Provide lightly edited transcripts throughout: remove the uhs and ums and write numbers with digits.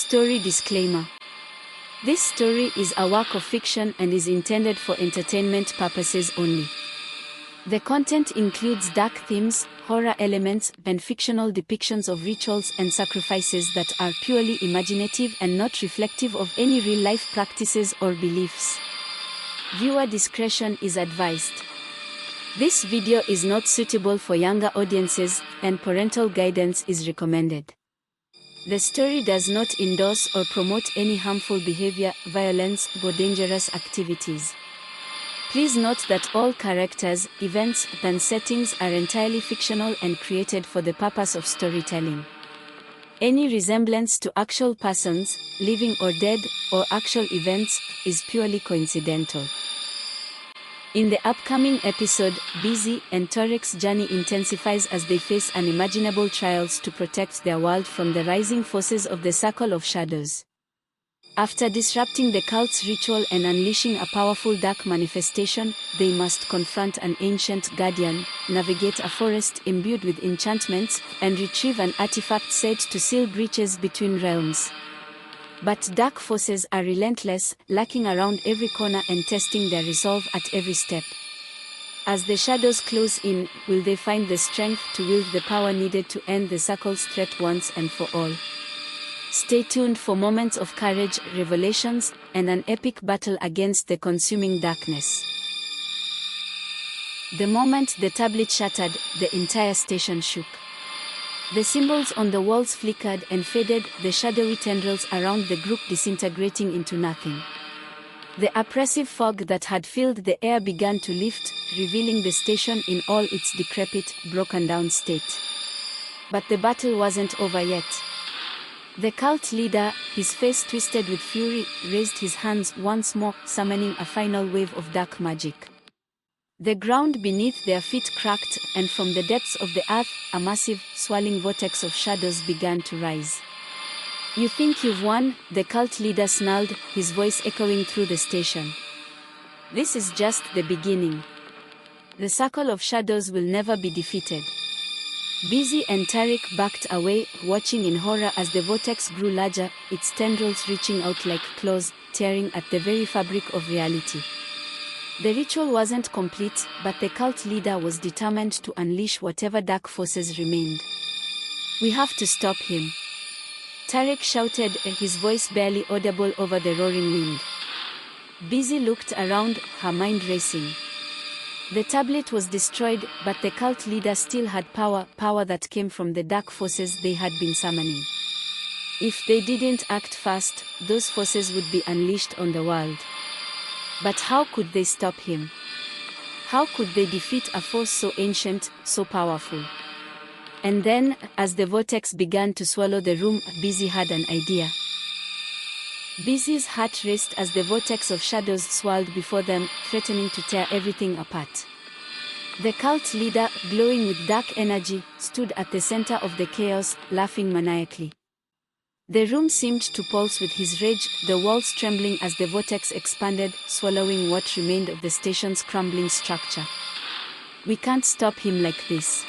Story disclaimer. This story is a work of fiction and is intended for entertainment purposes only. The content includes dark themes, horror elements, and fictional depictions of rituals and sacrifices that are purely imaginative and not reflective of any real-life practices or beliefs. Viewer discretion is advised. This video is not suitable for younger audiences, and parental guidance is recommended. The story does not endorse or promote any harmful behavior, violence, or dangerous activities. Please note that all characters, events, and settings are entirely fictional and created for the purpose of storytelling. Any resemblance to actual persons, living or dead, or actual events, is purely coincidental. In the upcoming episode, Busy and Tarek's journey intensifies as they face unimaginable trials to protect their world from the rising forces of the Circle of Shadows. After disrupting the cult's ritual and unleashing a powerful dark manifestation, they must confront an ancient guardian, navigate a forest imbued with enchantments, and retrieve an artifact said to seal breaches between realms. But dark forces are relentless, lurking around every corner and testing their resolve at every step. As the shadows close in, will they find the strength to wield the power needed to end the Circle's threat once and for all? Stay tuned for moments of courage, revelations, and an epic battle against the consuming darkness. The moment the tablet shattered, the entire station shook. The symbols on the walls flickered and faded, the shadowy tendrils around the group disintegrating into nothing. The oppressive fog that had filled the air began to lift, revealing the station in all its decrepit, broken-down state. But the battle wasn't over yet. The cult leader, his face twisted with fury, raised his hands once more, summoning a final wave of dark magic. The ground beneath their feet cracked, and from the depths of the earth, a massive, swirling vortex of shadows began to rise. "You think you've won?" the cult leader snarled, his voice echoing through the station. "This is just the beginning. The Circle of Shadows will never be defeated." Busy and Tarek backed away, watching in horror as the vortex grew larger, its tendrils reaching out like claws, tearing at the very fabric of reality. The ritual wasn't complete, but the cult leader was determined to unleash whatever dark forces remained. "We have to stop him," Tarek shouted, his voice barely audible over the roaring wind. Busy looked around, her mind racing. The tablet was destroyed, but the cult leader still had power that came from the dark forces they had been summoning. If they didn't act fast, those forces would be unleashed on the world. But how could they stop him? How could they defeat a force so ancient, so powerful? And then, as the vortex began to swallow the room, Busy had an idea. Busy's heart raced as the vortex of shadows swirled before them, threatening to tear everything apart. The cult leader, glowing with dark energy, stood at the center of the chaos, laughing maniacally. The room seemed to pulse with his rage, the walls trembling as the vortex expanded, swallowing what remained of the station's crumbling structure. "We can't stop him like this,"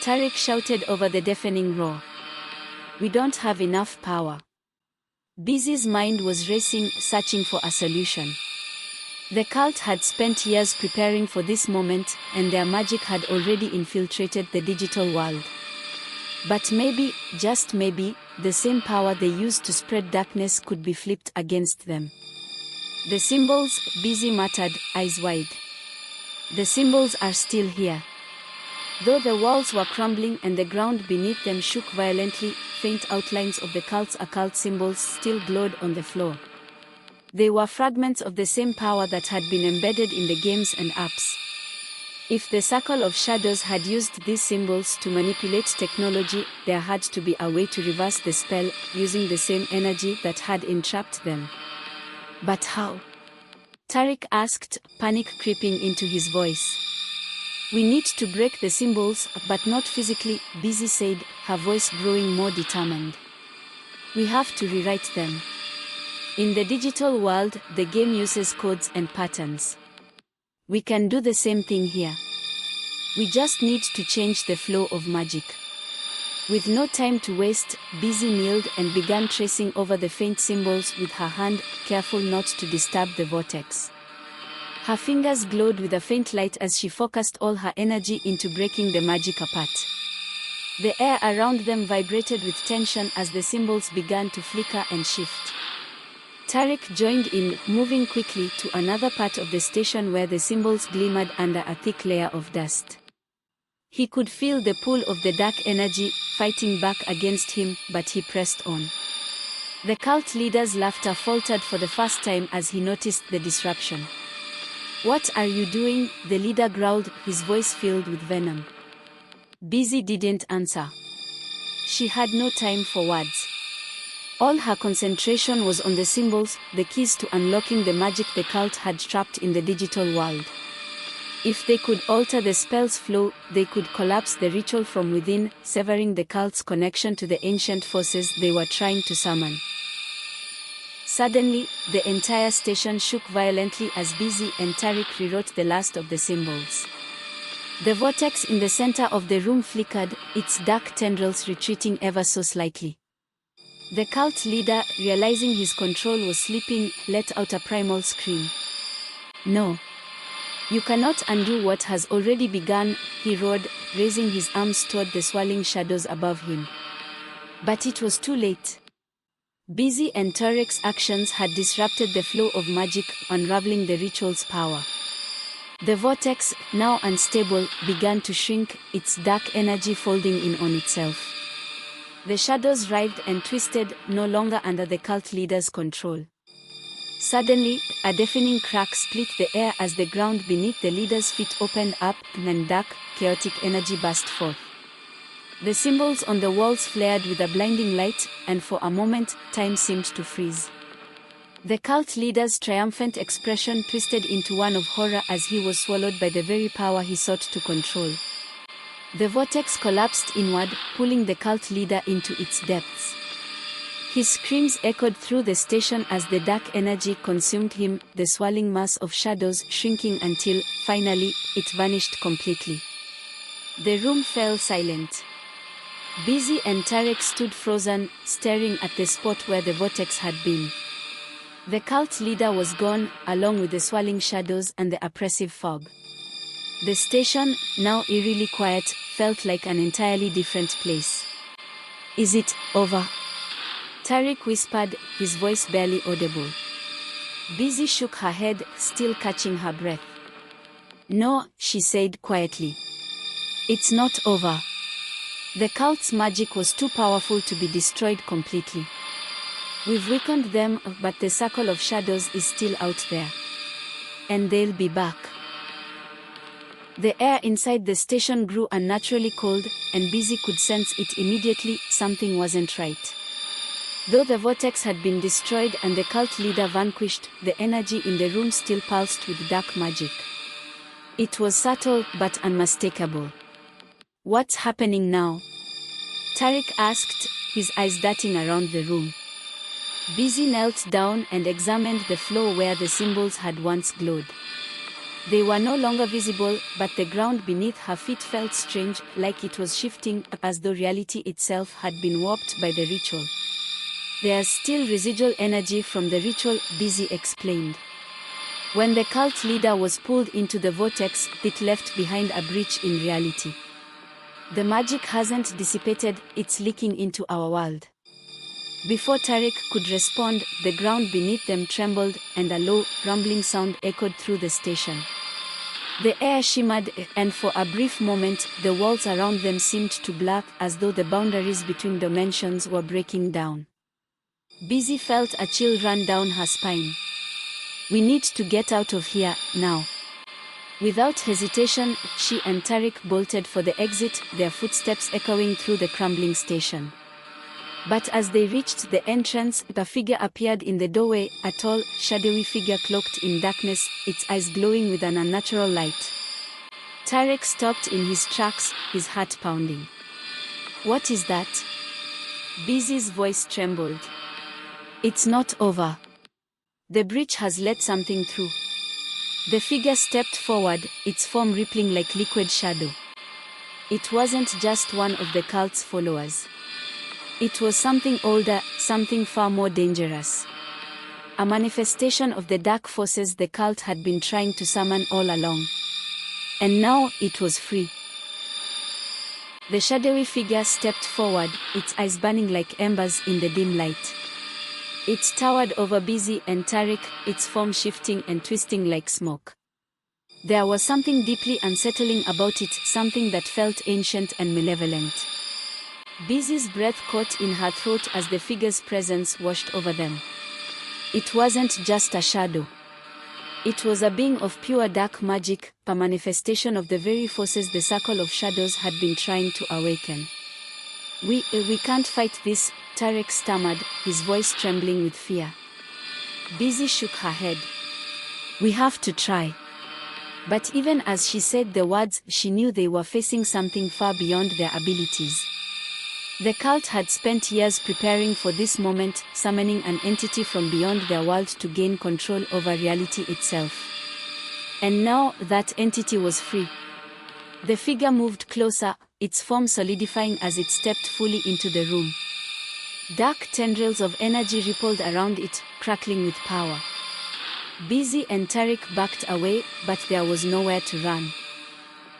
Tarek shouted over the deafening roar. "We don't have enough power." Busy's mind was racing, searching for a solution. The cult had spent years preparing for this moment, and their magic had already infiltrated the digital world. But maybe, just maybe, the same power they used to spread darkness could be flipped against them. "The symbols," Busy muttered, eyes wide. "The symbols are still here." Though the walls were crumbling and the ground beneath them shook violently, faint outlines of the cult's occult symbols still glowed on the floor. They were fragments of the same power that had been embedded in the games and apps. If the Circle of Shadows had used these symbols to manipulate technology, there had to be a way to reverse the spell, using the same energy that had entrapped them. But how? Tarek asked, panic creeping into his voice. "We need to break the symbols, but not physically," Busy said, her voice growing more determined. "We have to rewrite them. In the digital world, the game uses codes and patterns. We can do the same thing here. We just need to change the flow of magic." With no time to waste, Busy kneeled and began tracing over the faint symbols with her hand, careful not to disturb the vortex. Her fingers glowed with a faint light as she focused all her energy into breaking the magic apart. The air around them vibrated with tension as the symbols began to flicker and shift. Tarek joined in, moving quickly to another part of the station where the symbols glimmered under a thick layer of dust. He could feel the pull of the dark energy, fighting back against him, but he pressed on. The cult leader's laughter faltered for the first time as he noticed the disruption. "What are you doing?" the leader growled, his voice filled with venom. Busy didn't answer. She had no time for words. All her concentration was on the symbols, the keys to unlocking the magic the cult had trapped in the digital world. If they could alter the spell's flow, they could collapse the ritual from within, severing the cult's connection to the ancient forces they were trying to summon. Suddenly, the entire station shook violently as Busy and Tariq rewrote the last of the symbols. The vortex in the center of the room flickered, its dark tendrils retreating ever so slightly. The cult leader, realizing his control was slipping, let out a primal scream. "No. You cannot undo what has already begun," he roared, raising his arms toward the swirling shadows above him. But it was too late. Busy and Tariq's actions had disrupted the flow of magic, unraveling the ritual's power. The vortex, now unstable, began to shrink, its dark energy folding in on itself. The shadows writhed and twisted, no longer under the cult leader's control. Suddenly, a deafening crack split the air as the ground beneath the leader's feet opened up, and dark, chaotic energy burst forth. The symbols on the walls flared with a blinding light, and for a moment, time seemed to freeze. The cult leader's triumphant expression twisted into one of horror as he was swallowed by the very power he sought to control. The vortex collapsed inward, pulling the cult leader into its depths. His screams echoed through the station as the dark energy consumed him, the swirling mass of shadows shrinking until, finally, it vanished completely. The room fell silent. Busy and Tarek stood frozen, staring at the spot where the vortex had been. The cult leader was gone, along with the swirling shadows and the oppressive fog. The station, now eerily quiet, felt like an entirely different place. "Is it over?" Tariq whispered, his voice barely audible. Busy shook her head, still catching her breath. "No," she said quietly. "It's not over. The cult's magic was too powerful to be destroyed completely. We've weakened them, but the circle of shadows is still out there. And they'll be back." The air inside the station grew unnaturally cold, and Busy could sense it immediately, something wasn't right. Though the vortex had been destroyed and the cult leader vanquished, the energy in the room still pulsed with dark magic. It was subtle, but unmistakable. "What's happening now?" Tariq asked, his eyes darting around the room. Busy knelt down and examined the floor where the symbols had once glowed. They were no longer visible, but the ground beneath her feet felt strange, like it was shifting, as though reality itself had been warped by the ritual. "There's still residual energy from the ritual," Busy explained. "When the cult leader was pulled into the vortex, it left behind a breach in reality. The magic hasn't dissipated, it's leaking into our world." Before Tariq could respond, the ground beneath them trembled, and a low, rumbling sound echoed through the station. The air shimmered, and for a brief moment, the walls around them seemed to blur, as though the boundaries between dimensions were breaking down. Busy felt a chill run down her spine. "We need to get out of here, now." Without hesitation, she and Tariq bolted for the exit, their footsteps echoing through the crumbling station. But as they reached the entrance, a figure appeared in the doorway, a tall, shadowy figure cloaked in darkness, its eyes glowing with an unnatural light. Tariq stopped in his tracks, his heart pounding. "What is that?" Busy's voice trembled. "It's not over. The breach has let something through." The figure stepped forward, its form rippling like liquid shadow. It wasn't just one of the cult's followers. It was something older, something far more dangerous. A manifestation of the dark forces the cult had been trying to summon all along. And now it was free. The shadowy figure stepped forward, its eyes burning like embers in the dim light. It towered over Busy and Tariq, its form shifting and twisting like smoke. There was something deeply unsettling about it, something that felt ancient and malevolent. Busy's breath caught in her throat as the figure's presence washed over them. It wasn't just a shadow. It was a being of pure dark magic, a manifestation of the very forces the Circle of Shadows had been trying to awaken. We can't fight this," Tariq stammered, his voice trembling with fear. Busy shook her head. "We have to try." But even as she said the words, she knew they were facing something far beyond their abilities. The cult had spent years preparing for this moment, summoning an entity from beyond their world to gain control over reality itself. And now, that entity was free. The figure moved closer, its form solidifying as it stepped fully into the room. Dark tendrils of energy rippled around it, crackling with power. Busy and Tariq backed away, but there was nowhere to run.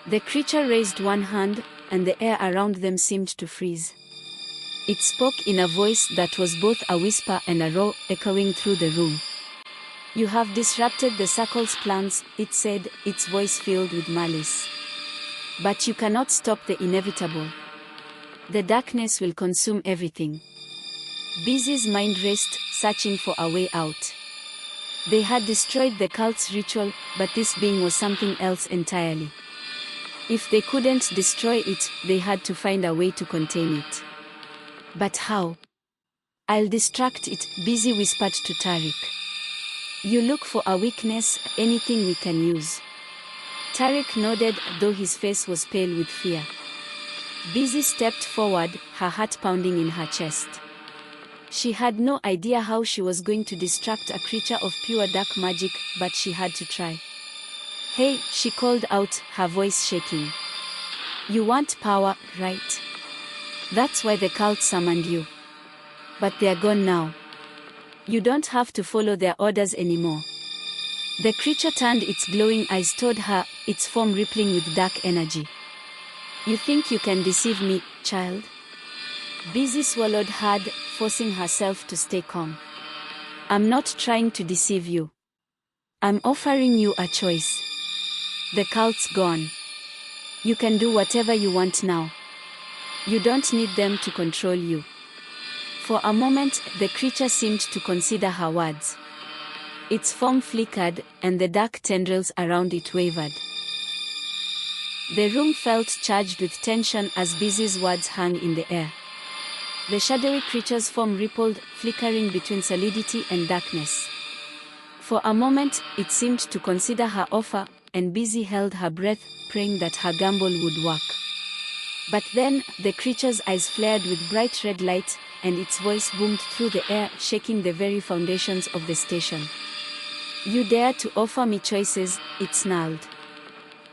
The creature raised one hand, and the air around them seemed to freeze. It spoke in a voice that was both a whisper and a roar, echoing through the room. "You have disrupted the Circle's plans," it said, its voice filled with malice. "But you cannot stop the inevitable. The darkness will consume everything." Busy's mind raced, searching for a way out. They had destroyed the cult's ritual, but this being was something else entirely. If they couldn't destroy it, they had to find a way to contain it. But how? "I'll distract it," Busy whispered to Tariq. "You look for a weakness, anything we can use." Tariq nodded, though his face was pale with fear. Busy stepped forward, her heart pounding in her chest. She had no idea how she was going to distract a creature of pure dark magic, but she had to try. "Hey," she called out, her voice shaking. "You want power, right? That's why the cult summoned you. But they're gone now. You don't have to follow their orders anymore." The creature turned its glowing eyes toward her, its form rippling with dark energy. "You think you can deceive me, child?" Busy swallowed hard, forcing herself to stay calm. "I'm not trying to deceive you. I'm offering you a choice. The cult's gone. You can do whatever you want now. You don't need them to control you." For a moment, the creature seemed to consider her words. Its form flickered, and the dark tendrils around it wavered. The room felt charged with tension as Busy's words hung in the air. The shadowy creature's form rippled, flickering between solidity and darkness. For a moment, it seemed to consider her offer, and Busy held her breath, praying that her gamble would work. But then, the creature's eyes flared with bright red light, and its voice boomed through the air, shaking the very foundations of the station. "You dare to offer me choices," it snarled.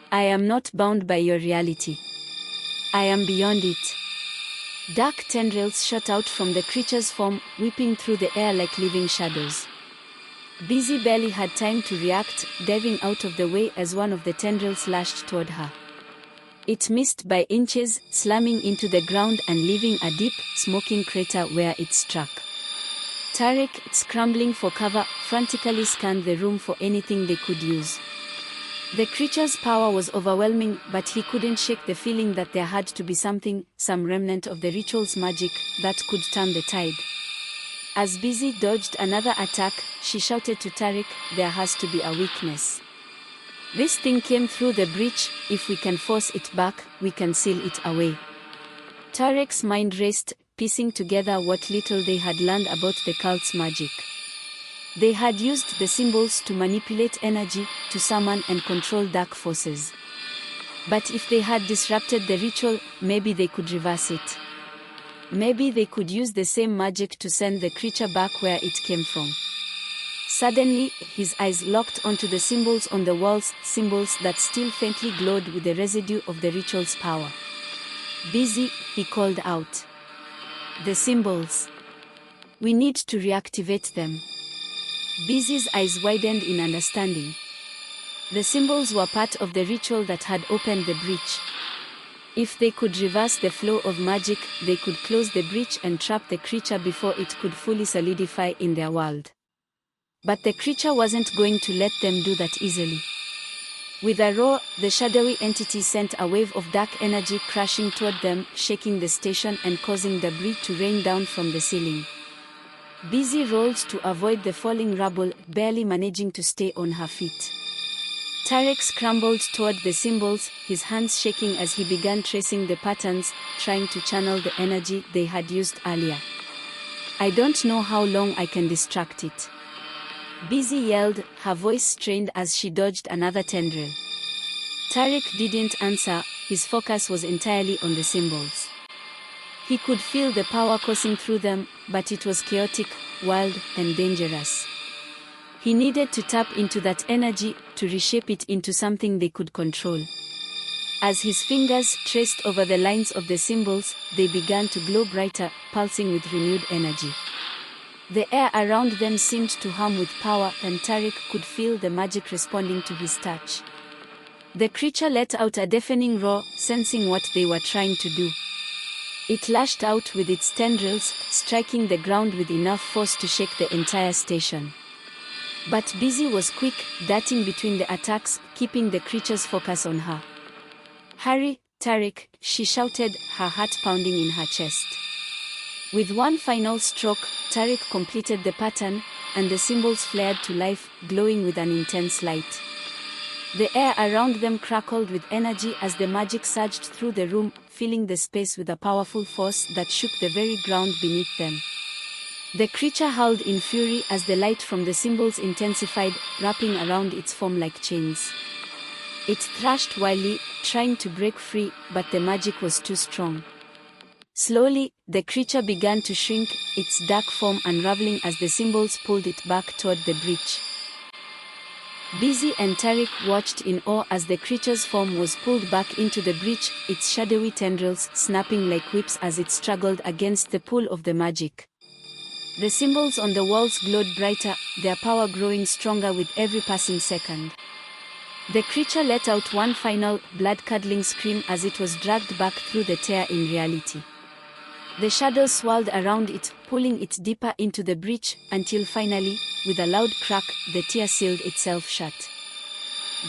"I am not bound by your reality. I am beyond it." Dark tendrils shot out from the creature's form, whipping through the air like living shadows. Busy barely had time to react, diving out of the way as one of the tendrils lashed toward her. It missed by inches, slamming into the ground and leaving a deep, smoking crater where it struck. Tariq, scrambling for cover, frantically scanned the room for anything they could use. The creature's power was overwhelming, but he couldn't shake the feeling that there had to be something, some remnant of the ritual's magic, that could turn the tide. As Busy dodged another attack, she shouted to Tariq, "There has to be a weakness. This thing came through the breach, if we can force it back, we can seal it away." Tariq's mind raced, piecing together what little they had learned about the cult's magic. They had used the symbols to manipulate energy, to summon and control dark forces. But if they had disrupted the ritual, maybe they could reverse it. Maybe they could use the same magic to send the creature back where it came from. Suddenly, his eyes locked onto the symbols on the walls, symbols that still faintly glowed with the residue of the ritual's power. "Busy," he called out. "The symbols. We need to reactivate them." Busy's eyes widened in understanding. The symbols were part of the ritual that had opened the breach. If they could reverse the flow of magic, they could close the breach and trap the creature before it could fully solidify in their world. But the creature wasn't going to let them do that easily. With a roar, the shadowy entity sent a wave of dark energy crashing toward them, shaking the station and causing debris to rain down from the ceiling. Busy rolled to avoid the falling rubble, barely managing to stay on her feet. Tarek scrambled toward the symbols, his hands shaking as he began tracing the patterns, trying to channel the energy they had used earlier. "I don't know how long I can distract it," Busy yelled, her voice strained as she dodged another tendril. Tarek didn't answer, his focus was entirely on the symbols. He could feel the power coursing through them, but it was chaotic, wild, and dangerous. He needed to tap into that energy, to reshape it into something they could control. As his fingers traced over the lines of the symbols, they began to glow brighter, pulsing with renewed energy. The air around them seemed to hum with power, and Tarek could feel the magic responding to his touch. The creature let out a deafening roar, sensing what they were trying to do. It lashed out with its tendrils, striking the ground with enough force to shake the entire station. But Busy was quick, darting between the attacks, keeping the creature's focus on her. "Hurry, Tarek," she shouted, her heart pounding in her chest. With one final stroke, Tarek completed the pattern, and the symbols flared to life, glowing with an intense light. The air around them crackled with energy as the magic surged through the room, filling the space with a powerful force that shook the very ground beneath them. The creature howled in fury as the light from the symbols intensified, wrapping around its form like chains. It thrashed wildly, trying to break free, but the magic was too strong. Slowly, the creature began to shrink, its dark form unraveling as the symbols pulled it back toward the breach. Busy and Tarek watched in awe as the creature's form was pulled back into the breach, its shadowy tendrils snapping like whips as it struggled against the pull of the magic. The symbols on the walls glowed brighter, their power growing stronger with every passing second. The creature let out one final, blood-curdling scream as it was dragged back through the tear in reality. The shadows swirled around it, pulling it deeper into the breach, until finally, with a loud crack, the tear sealed itself shut.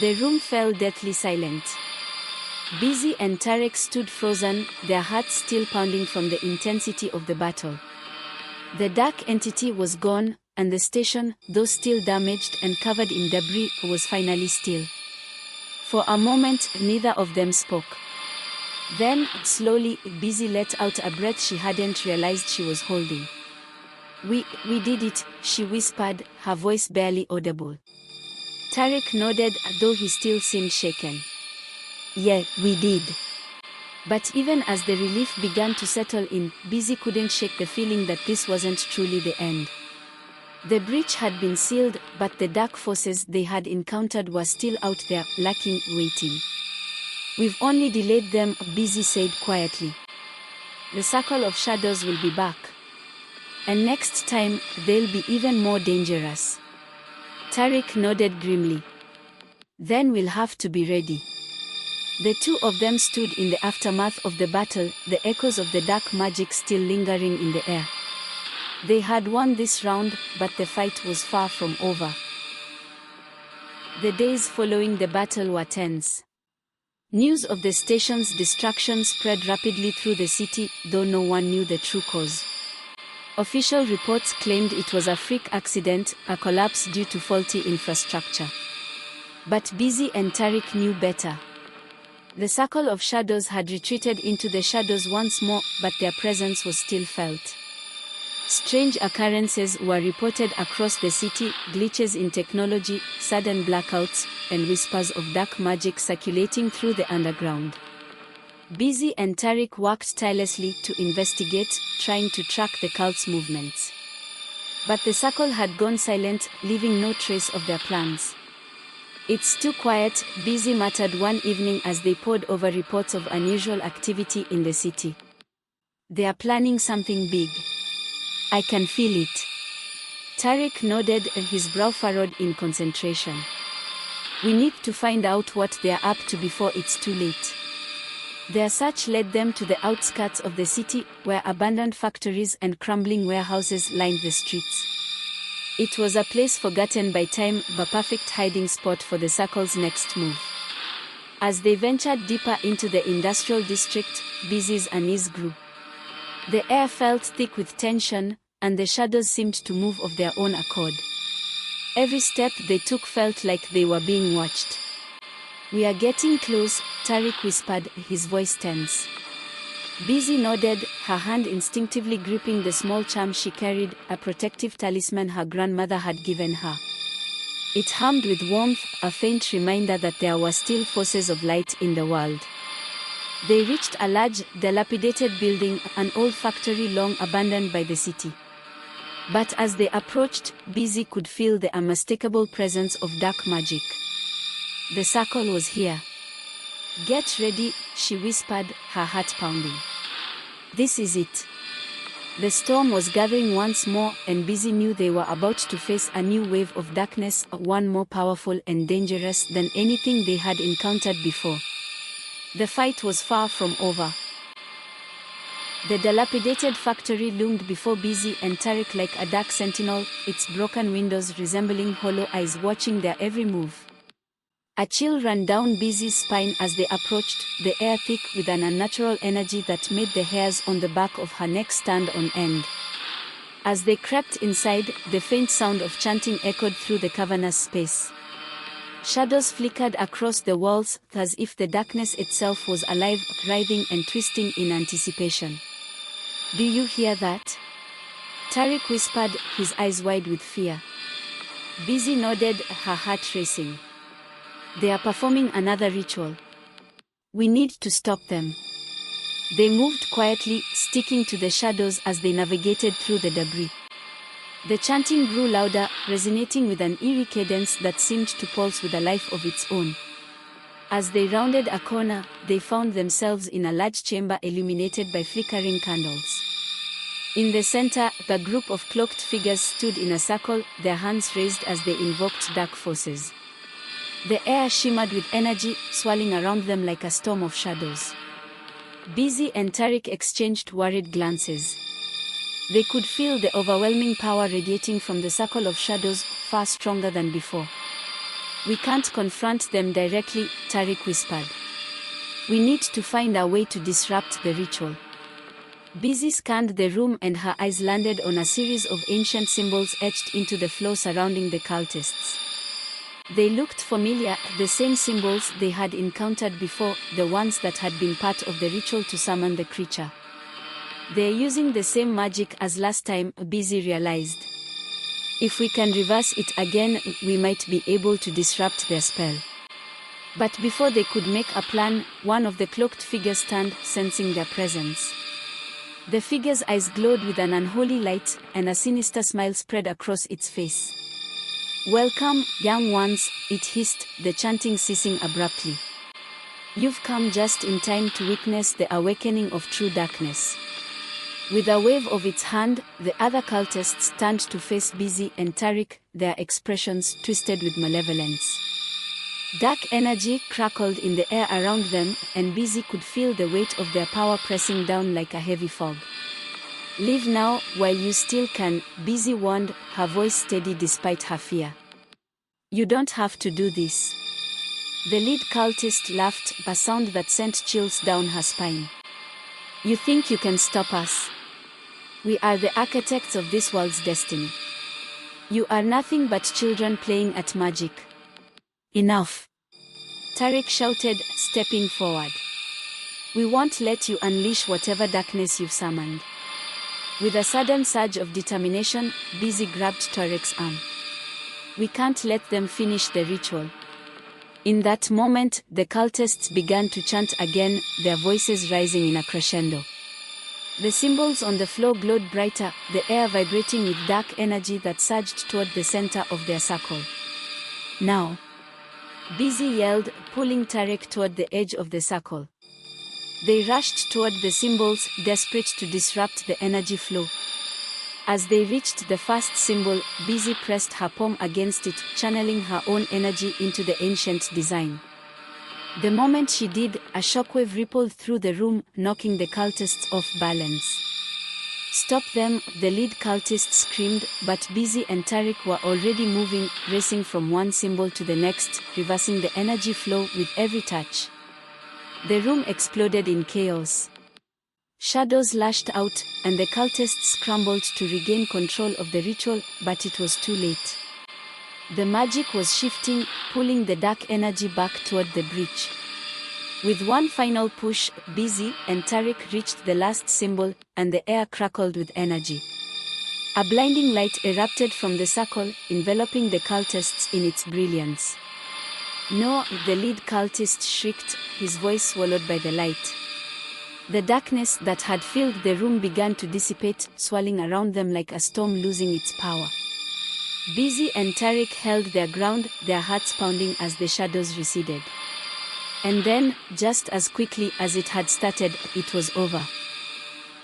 The room fell deathly silent. Busy and Tarek stood frozen, their hearts still pounding from the intensity of the battle. The dark entity was gone, and the station, though still damaged and covered in debris, was finally still. For a moment, neither of them spoke. Then, slowly, Busy let out a breath she hadn't realized she was holding. We did it," she whispered, her voice barely audible. Tarek nodded, though he still seemed shaken. "Yeah, we did." But even as the relief began to settle in, Busy couldn't shake the feeling that this wasn't truly the end. The breach had been sealed, but the dark forces they had encountered were still out there, lurking, waiting. "We've only delayed them," Busy said quietly. "The circle of shadows will be back. And next time, they'll be even more dangerous." Tarek nodded grimly. "Then we'll have to be ready." The two of them stood in the aftermath of the battle, the echoes of the dark magic still lingering in the air. They had won this round, but the fight was far from over. The days following the battle were tense. News of the station's destruction spread rapidly through the city, though no one knew the true cause. Official reports claimed it was a freak accident, a collapse due to faulty infrastructure. But Busy and Tarek knew better. The circle of shadows had retreated into the shadows once more, but their presence was still felt. Strange occurrences were reported across the city, glitches in technology, sudden blackouts, and whispers of dark magic circulating through the underground. Busy and Tarek worked tirelessly to investigate, trying to track the cult's movements. But the circle had gone silent, leaving no trace of their plans. It's too quiet, Busy muttered one evening as they pored over reports of unusual activity in the city. They are planning something big. I can feel it. Tariq nodded, his brow furrowed in concentration. We need to find out what they are up to before it's too late. Their search led them to the outskirts of the city, where abandoned factories and crumbling warehouses lined the streets. It was a place forgotten by time, but perfect hiding spot for the circle's next move. As they ventured deeper into the industrial district, Busy's unease grew. The air felt thick with tension, and the shadows seemed to move of their own accord. Every step they took felt like they were being watched. We are getting close, Tariq whispered, his voice tense. Busy nodded, her hand instinctively gripping the small charm she carried, a protective talisman her grandmother had given her. It hummed with warmth, a faint reminder that there were still forces of light in the world. They reached a large, dilapidated building, an old factory long abandoned by the city. But as they approached, Busy could feel the unmistakable presence of dark magic. The circle was here. Get ready, she whispered, her heart pounding. This is it. The storm was gathering once more, and Busy knew they were about to face a new wave of darkness, one more powerful and dangerous than anything they had encountered before. The fight was far from over. The dilapidated factory loomed before Busy and Tariq like a dark sentinel, its broken windows resembling hollow eyes watching their every move. A chill ran down Busy's spine as they approached, the air thick with an unnatural energy that made the hairs on the back of her neck stand on end. As they crept inside, the faint sound of chanting echoed through the cavernous space. Shadows flickered across the walls, as if the darkness itself was alive, writhing and twisting in anticipation. Do you hear that? Tariq whispered, his eyes wide with fear. Busy nodded, her heart racing. They are performing another ritual. We need to stop them. They moved quietly, sticking to the shadows as they navigated through the debris. The chanting grew louder, resonating with an eerie cadence that seemed to pulse with a life of its own. As they rounded a corner, they found themselves in a large chamber illuminated by flickering candles. In the center, the group of cloaked figures stood in a circle, their hands raised as they invoked dark forces. The air shimmered with energy, swirling around them like a storm of shadows. Busy and Tariq exchanged worried glances. They could feel the overwhelming power radiating from the circle of shadows, far stronger than before. We can't confront them directly, Tariq whispered. We need to find a way to disrupt the ritual. Busy scanned the room and her eyes landed on a series of ancient symbols etched into the floor surrounding the cultists. They looked familiar, the same symbols they had encountered before, the ones that had been part of the ritual to summon the creature. They're using the same magic as last time, Busy realized. If we can reverse it again, we might be able to disrupt their spell. But before they could make a plan, one of the cloaked figures turned, sensing their presence. The figure's eyes glowed with an unholy light, and a sinister smile spread across its face. Welcome, young ones, it hissed, the chanting ceasing abruptly. You've come just in time to witness the awakening of true darkness. With a wave of its hand, the other cultists turned to face Busy and Tariq, their expressions twisted with malevolence. Dark energy crackled in the air around them, and Busy could feel the weight of their power pressing down like a heavy fog. Leave now, while you still can, Busy warned, her voice steady despite her fear. You don't have to do this. The lead cultist laughed, a sound that sent chills down her spine. You think you can stop us? We are the architects of this world's destiny. You are nothing but children playing at magic. Enough! Tariq shouted, stepping forward. We won't let you unleash whatever darkness you've summoned. With a sudden surge of determination, Busy grabbed Tariq's arm. We can't let them finish the ritual. In that moment, the cultists began to chant again, their voices rising in a crescendo. The symbols on the floor glowed brighter, the air vibrating with dark energy that surged toward the center of their circle. Now, Busy yelled, pulling Tarek toward the edge of the circle. They rushed toward the symbols, desperate to disrupt the energy flow. As they reached the first symbol, Busy pressed her palm against it, channeling her own energy into the ancient design. The moment she did, a shockwave rippled through the room, knocking the cultists off balance. "Stop them," the lead cultist screamed, but Busy and Tarek were already moving, racing from one symbol to the next, reversing the energy flow with every touch. The room exploded in chaos. Shadows lashed out, and the cultists scrambled to regain control of the ritual, but it was too late. The magic was shifting, pulling the dark energy back toward the breach. With one final push, Busy and Tarek reached the last symbol, and the air crackled with energy. A blinding light erupted from the circle, enveloping the cultists in its brilliance. "No," the lead cultist shrieked, his voice swallowed by the light. The darkness that had filled the room began to dissipate, swirling around them like a storm losing its power. Busy and Tarek held their ground, their hearts pounding as the shadows receded. And then, just as quickly as it had started, it was over.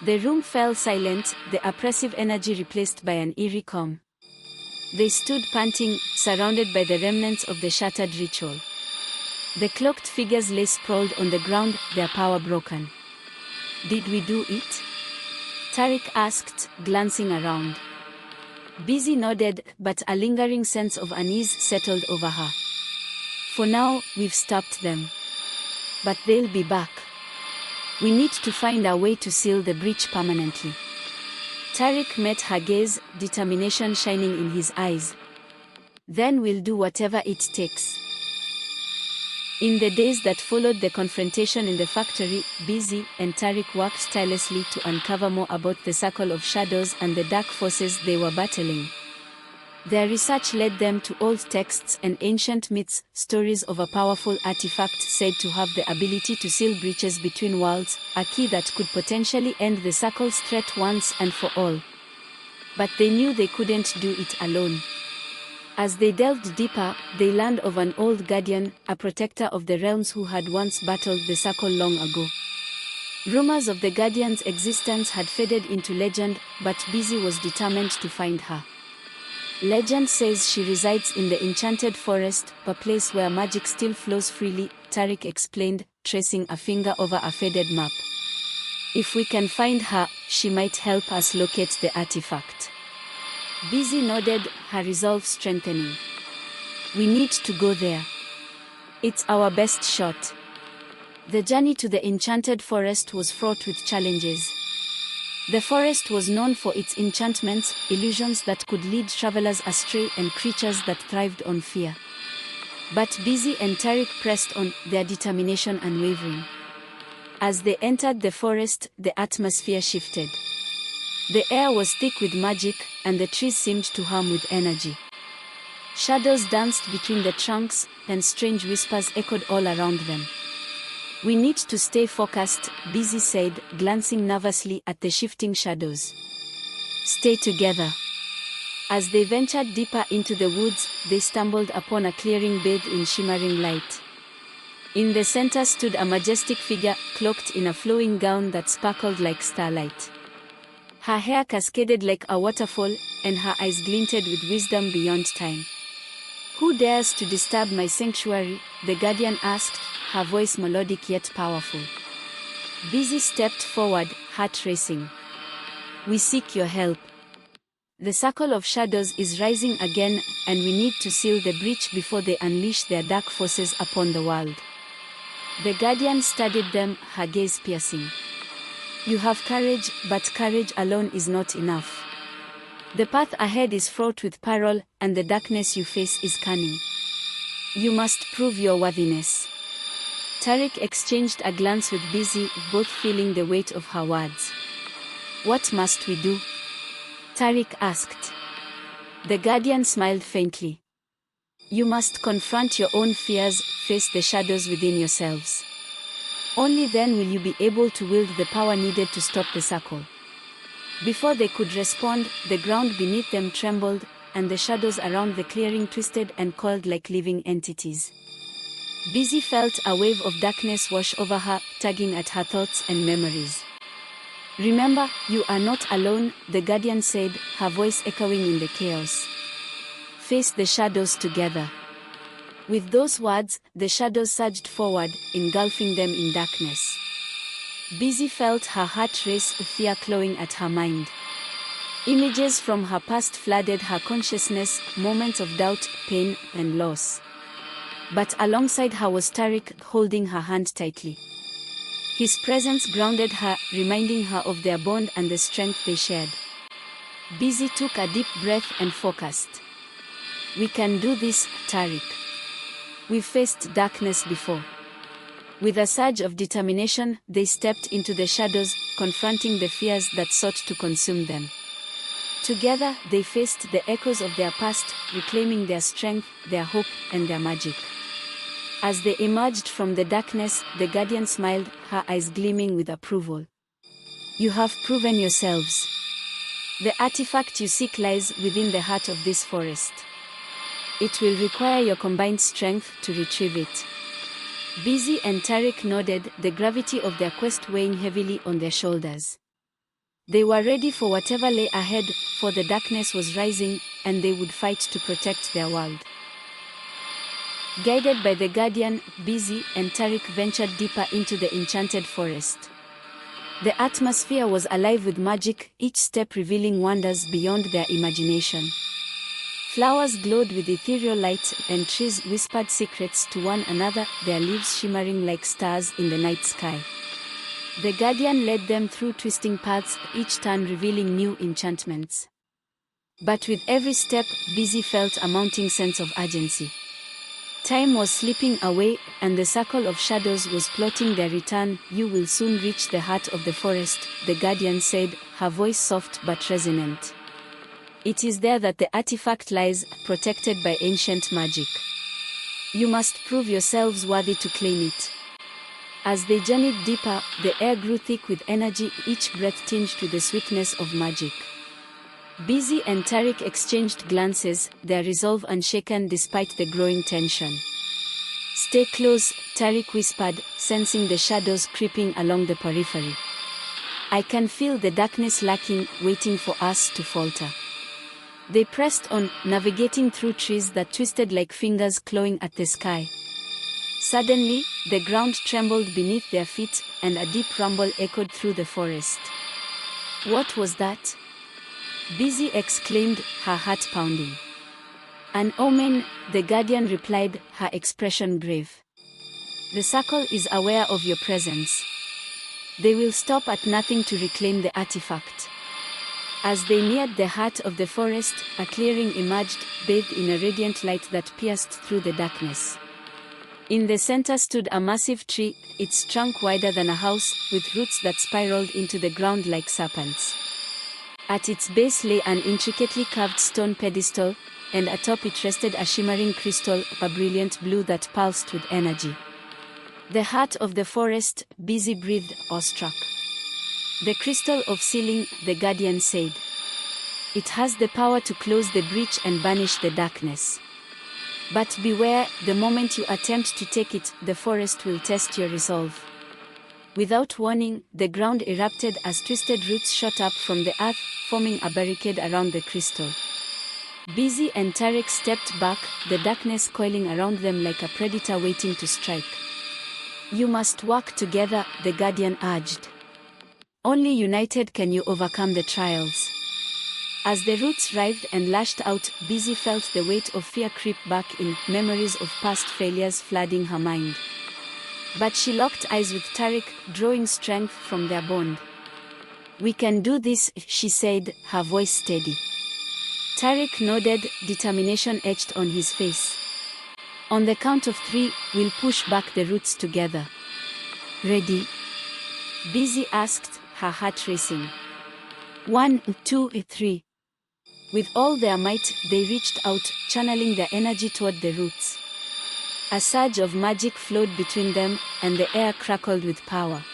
The room fell silent, the oppressive energy replaced by an eerie calm. They stood panting, surrounded by the remnants of the shattered ritual. The cloaked figures lay sprawled on the ground, their power broken. "Did we do it?" Tarek asked, glancing around. Busy nodded, but a lingering sense of unease settled over her. "For now, we've stopped them. But they'll be back. We need to find a way to seal the breach permanently." Tarek met her gaze, determination shining in his eyes. "Then we'll do whatever it takes." In the days that followed the confrontation in the factory, Busy and Tarek worked tirelessly to uncover more about the circle of shadows and the dark forces they were battling. Their research led them to old texts and ancient myths, stories of a powerful artifact said to have the ability to seal breaches between worlds, a key that could potentially end the circle's threat once and for all. But they knew they couldn't do it alone. As they delved deeper, they learned of an old guardian, a protector of the realms who had once battled the circle long ago. Rumors of the guardian's existence had faded into legend, but Busy was determined to find her. "Legend says she resides in the enchanted forest, a place where magic still flows freely," Tarek explained, tracing a finger over a faded map. "If we can find her, she might help us locate the artifact." Busy nodded, her resolve strengthening. "We need to go there. It's our best shot." The journey to the enchanted forest was fraught with challenges. The forest was known for its enchantments, illusions that could lead travelers astray, and creatures that thrived on fear. But Busy and Tarek pressed on, their determination unwavering. As they entered the forest, the atmosphere shifted. The air was thick with magic, and the trees seemed to hum with energy. Shadows danced between the trunks, and strange whispers echoed all around them. "We need to stay focused," Busy said, glancing nervously at the shifting shadows. "Stay together." As they ventured deeper into the woods, they stumbled upon a clearing bathed in shimmering light. In the center stood a majestic figure, cloaked in a flowing gown that sparkled like starlight. Her hair cascaded like a waterfall, and her eyes glinted with wisdom beyond time. "Who dares to disturb my sanctuary?" the guardian asked, her voice melodic yet powerful. Busy stepped forward, heart racing. "We seek your help. The circle of shadows is rising again, and we need to seal the breach before they unleash their dark forces upon the world." The guardian studied them, her gaze piercing. "You have courage, but courage alone is not enough. The path ahead is fraught with peril, and the darkness you face is cunning. You must prove your worthiness." Tarek exchanged a glance with Busy, both feeling the weight of her words. "What must we do?" Tarek asked. The guardian smiled faintly. "You must confront your own fears, face the shadows within yourselves. Only then will you be able to wield the power needed to stop the circle." Before they could respond, the ground beneath them trembled, and the shadows around the clearing twisted and coiled like living entities. Busy felt a wave of darkness wash over her, tugging at her thoughts and memories. "Remember, you are not alone," the guardian said, her voice echoing in the chaos. "Face the shadows together." With those words, the shadows surged forward, engulfing them in darkness. Busy felt her heart race, fear clawing at her mind. Images from her past flooded her consciousness, moments of doubt, pain, and loss. But alongside her was Tariq, holding her hand tightly. His presence grounded her, reminding her of their bond and the strength they shared. Busy took a deep breath and focused. "We can do this, Tariq. We've faced darkness before." With a surge of determination, they stepped into the shadows, confronting the fears that sought to consume them. Together, they faced the echoes of their past, reclaiming their strength, their hope, and their magic. As they emerged from the darkness, the guardian smiled, her eyes gleaming with approval. "You have proven yourselves. The artifact you seek lies within the heart of this forest. It will require your combined strength to retrieve it." Busy and Tariq nodded, the gravity of their quest weighing heavily on their shoulders. They were ready for whatever lay ahead, for the darkness was rising, and they would fight to protect their world. Guided by the guardian, Busy and Tariq ventured deeper into the enchanted forest. The atmosphere was alive with magic, each step revealing wonders beyond their imagination. Flowers glowed with ethereal light, and trees whispered secrets to one another, their leaves shimmering like stars in the night sky. The guardian led them through twisting paths, each turn revealing new enchantments. But with every step, Busy felt a mounting sense of urgency. Time was slipping away, and the circle of shadows was plotting their return. "You will soon reach the heart of the forest," the guardian said, her voice soft but resonant. "It is there that the artifact lies, protected by ancient magic. You must prove yourselves worthy to claim it." As they journeyed deeper, the air grew thick with energy, each breath tinged with the sweetness of magic. Busy and Tariq exchanged glances, their resolve unshaken despite the growing tension. "Stay close," Tariq whispered, sensing the shadows creeping along the periphery. "I can feel the darkness lurking, waiting for us to falter." They pressed on, navigating through trees that twisted like fingers clawing at the sky. Suddenly, the ground trembled beneath their feet, and a deep rumble echoed through the forest. "What was that?" Busy exclaimed, her heart pounding. "An omen," the guardian replied, her expression grave. "The circle is aware of your presence. They will stop at nothing to reclaim the artifact." As they neared the heart of the forest, a clearing emerged, bathed in a radiant light that pierced through the darkness. In the center stood a massive tree, its trunk wider than a house, with roots that spiraled into the ground like serpents. At its base lay an intricately carved stone pedestal, and atop it rested a shimmering crystal, a brilliant blue that pulsed with energy. "The heart of the forest," Busy breathed, awestruck. "The crystal of sealing," the guardian said. "It has the power to close the breach and banish the darkness. But beware, the moment you attempt to take it, the forest will test your resolve." Without warning, the ground erupted as twisted roots shot up from the earth, forming a barricade around the crystal. Busy and Tariq stepped back, the darkness coiling around them like a predator waiting to strike. "You must work together," the guardian urged. "Only united can you overcome the trials." As the roots writhed and lashed out, Busy felt the weight of fear creep back in, memories of past failures flooding her mind. But she locked eyes with Tariq, drawing strength from their bond. "We can do this," she said, her voice steady. Tariq nodded, determination etched on his face. "On the count of 3, we'll push back the roots together." "Ready?" Busy asked, her heart racing. 1, 2, 3. With all their might, they reached out, channeling their energy toward the roots. A surge of magic flowed between them, and the air crackled with power.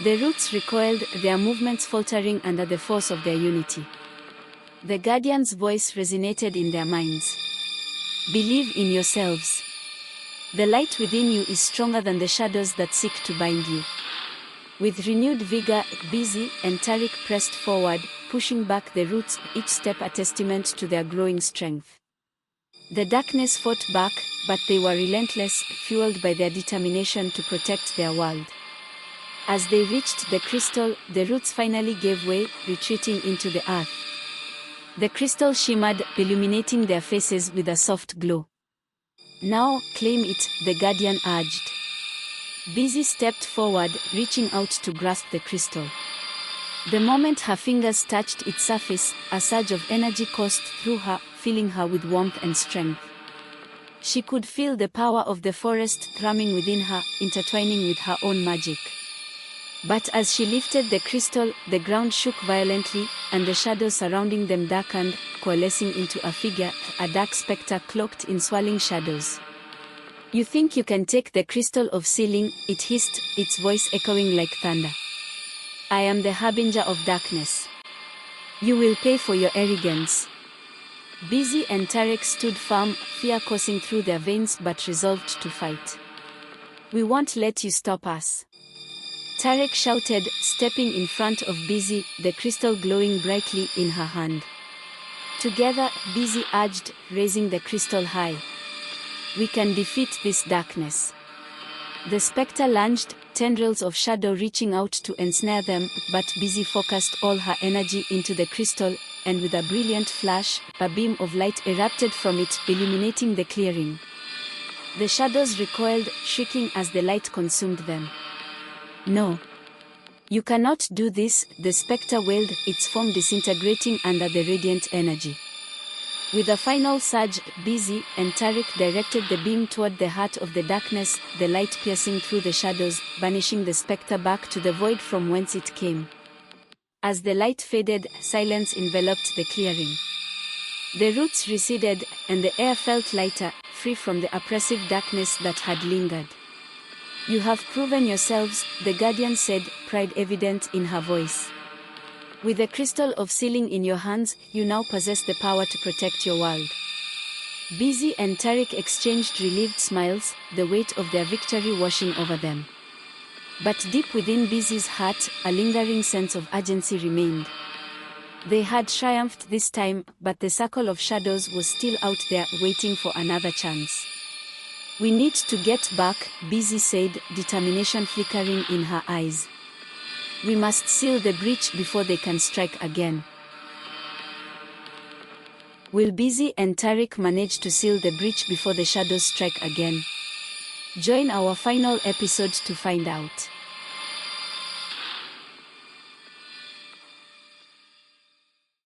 The roots recoiled, their movements faltering under the force of their unity. The guardian's voice resonated in their minds. "Believe in yourselves. The light within you is stronger than the shadows that seek to bind you. With renewed vigor, Busy and Tariq pressed forward, pushing back the roots, each step a testament to their growing strength. The darkness fought back, but they were relentless, fueled by their determination to protect their world. As they reached the crystal, the roots finally gave way, retreating into the earth. The crystal shimmered, illuminating their faces with a soft glow. "Now, claim it," the guardian urged. Busy stepped forward, reaching out to grasp the crystal. The moment her fingers touched its surface, a surge of energy coursed through her, filling her with warmth and strength. She could feel the power of the forest thrumming within her, intertwining with her own magic. But as she lifted the crystal, the ground shook violently, and the shadows surrounding them darkened, coalescing into a figure, a dark specter cloaked in swirling shadows. "You think you can take the crystal of sealing?" it hissed, its voice echoing like thunder. "I am the harbinger of darkness. You will pay for your arrogance." Busy and Tarek stood firm, fear coursing through their veins but resolved to fight. "We won't let you stop us," Tarek shouted, stepping in front of Busy, the crystal glowing brightly in her hand. Together, Busy urged, raising the crystal high. "We can defeat this darkness." The spectre lunged, tendrils of shadow reaching out to ensnare them, but Busy focused all her energy into the crystal, and with a brilliant flash, a beam of light erupted from it, illuminating the clearing. The shadows recoiled, shrieking as the light consumed them. "No. You cannot do this," the spectre wailed, its form disintegrating under the radiant energy. With a final surge, Busy and Tariq directed the beam toward the heart of the darkness, the light piercing through the shadows, banishing the spectre back to the void from whence it came. As the light faded, silence enveloped the clearing. The roots receded, and the air felt lighter, free from the oppressive darkness that had lingered. "You have proven yourselves," the guardian said, pride evident in her voice. "With the crystal of sealing in your hands, you now possess the power to protect your world." Busy and Tariq exchanged relieved smiles, the weight of their victory washing over them. But deep within Busy's heart, a lingering sense of urgency remained. They had triumphed this time, but the circle of shadows was still out there, waiting for another chance. "We need to get back," Busy said, determination flickering in her eyes. "We must seal the breach before they can strike again." Will Busy and Tariq manage to seal the breach before the shadows strike again? Join our final episode to find out.